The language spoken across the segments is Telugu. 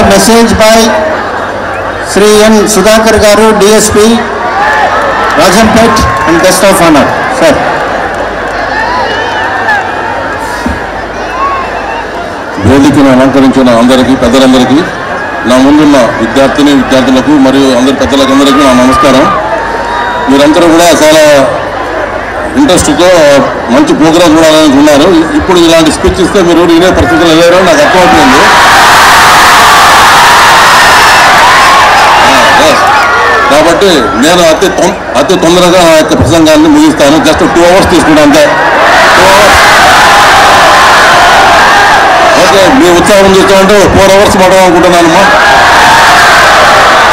a message by Sri N. Sudhakar Garu, DSP, Rajanpet, and guest of honor. Sir. వేదికను అలంకరించిన అందరికీ పెద్దలందరికీ నా ముందున్న విద్యార్థులకు మరియు అందరి పెద్దలందరికీ నా నమస్కారం. మీరందరూ కూడా చాలా ఇంట్రెస్ట్తో మంచి ప్రోగ్రామ్ చూడాలని ఉన్నారు. ఇప్పుడు ఇలాంటి స్పీచ్ ఇస్తే మీరు ఇదే పరిస్థితులు వెళ్ళారో నాకు అర్థమవుతుంది. కాబట్టి నేను అతి తొందరగా నా యొక్క ప్రసంగాన్ని ముగిస్తాను. జస్ట్ 2 hours తీసుకుంటాను అంతే. 2 hours. ఓకే, మీ ఉత్సాహం చూస్తామంటే 4 hours మాట్లాడాలనుకుంటున్నానమ్మా.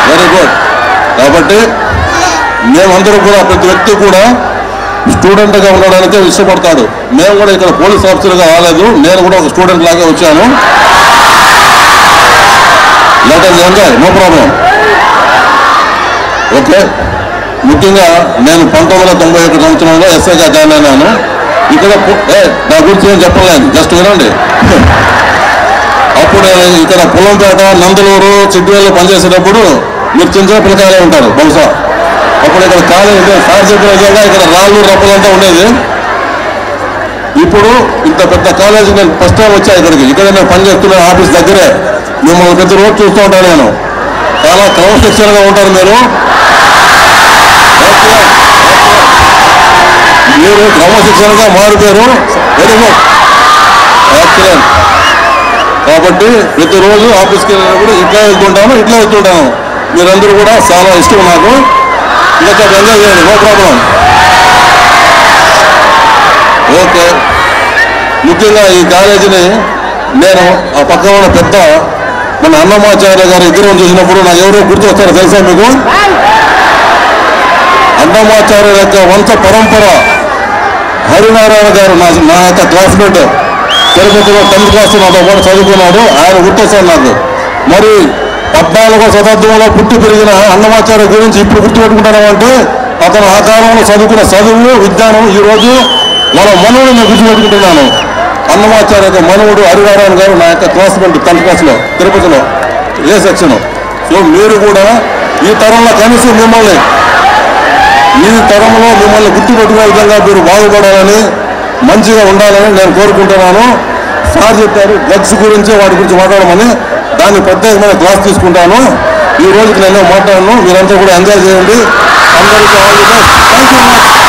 Very good. కాబట్టి మేమందరూ కూడా ప్రతి వ్యక్తి కూడా స్టూడెంట్గా ఉండడానికే ఇష్టపడతాడు. మేము కూడా ఇక్కడ పోలీస్ ఆఫీసర్గా రాలేదు, నేను కూడా ఒక స్టూడెంట్ లాగా వచ్చాను. Later enjoy, no problem. Okay, ముఖ్యంగా నేను 1991 సంవత్సరంలో ఎస్ఐగా జాయిన్ అయినాను. ఇక్కడ నా గురించి ఏం చెప్పలేదు, జస్ట్ వినండి. అప్పుడు ఇక్కడ పొలంపేట, నందలూరు, చిట్వేలు పనిచేసేటప్పుడు మీరు చిన్న చిన్న పిల్లకాయలే ఉంటారు బహుశా. అప్పుడు ఇక్కడ కాలేజీ సార్ చెప్పిన విధంగా ఇక్కడ రాళ్ళు రప్పలంతా ఉండేది. ఇప్పుడు ఇంత పెద్ద కాలేజీ నేను ఫస్ట్ టైం వచ్చా ఇక్కడికి. ఇక్కడ నేను పనిచేస్తున్న ఆఫీస్ దగ్గరే. మిమ్మల్ని ప్రతి రోజు చూస్తూ ఉంటాను నేను. చాలా క్రమశిక్షణగా ఉంటారు మీరు. మీరు క్రమశిక్షణగా మారిపోయారు. Very good, excellent. కాబట్టి ప్రతిరోజు ఆఫీస్కి వెళ్ళినప్పుడు ఇట్లా వెళ్తుంటాను. మీరందరూ కూడా చాలా ఇష్టం నాకు. ఇంకా ఎంజాయ్ చేయండి, నో ప్రాబ్లం. ఓకే, ముఖ్యంగా ఈ కాలేజీని నేను ఆ పక్కన ఉన్న పెద్ద మన అన్నమాచార్య గారి విగ్రహం చూసినప్పుడు నాకు ఎవరో గుర్తు వస్తారో తెలుసా మీకు? అన్నమాచార్య యొక్క వంశ పరంపర హరినారాయణ గారు నా యొక్క క్లాస్మేట్. తిరుపతిలో 10th క్లాస్ నాతో పాటు చదువుకున్నాడు. ఆయన గుర్తొస్తాడు నాకు. మరి 14వ శతాబ్దంలో పుట్టి పెరిగిన అన్నమాచార్య గురించి ఇప్పుడు గుర్తుపెట్టుకుంటామంటే అతను ఆ కాలంలో చదువుకున్న చదువు విజ్ఞానం ఈరోజు మన మనవుడు నేను గుర్తుపెట్టుకుంటున్నాను. అన్నమాచార్య యొక్క మనవుడు హరినారాయణ గారు నా యొక్క క్లాస్మేట్ 10th క్లాస్లో తిరుపతిలో ఏ సెక్షన్. సో మీరు కూడా ఈ తరంలో కనీసం ఈ తరంలో మిమ్మల్ని గుర్తుపెట్టుకునే విధంగా మీరు బాగుపడాలని, మంచిగా ఉండాలని నేను కోరుకుంటున్నాను. సార్ చెప్పారు డ్రగ్స్ గురించి, వాటి గురించి మాట్లాడమని. దాన్ని ప్రత్యేకమైన క్లాస్ తీసుకుంటాను. ఈ రోజుకి నేను మాట్లాడను. మీరంతా కూడా ఎంజాయ్ చేయండి. అందరికీ all the best. Thank you.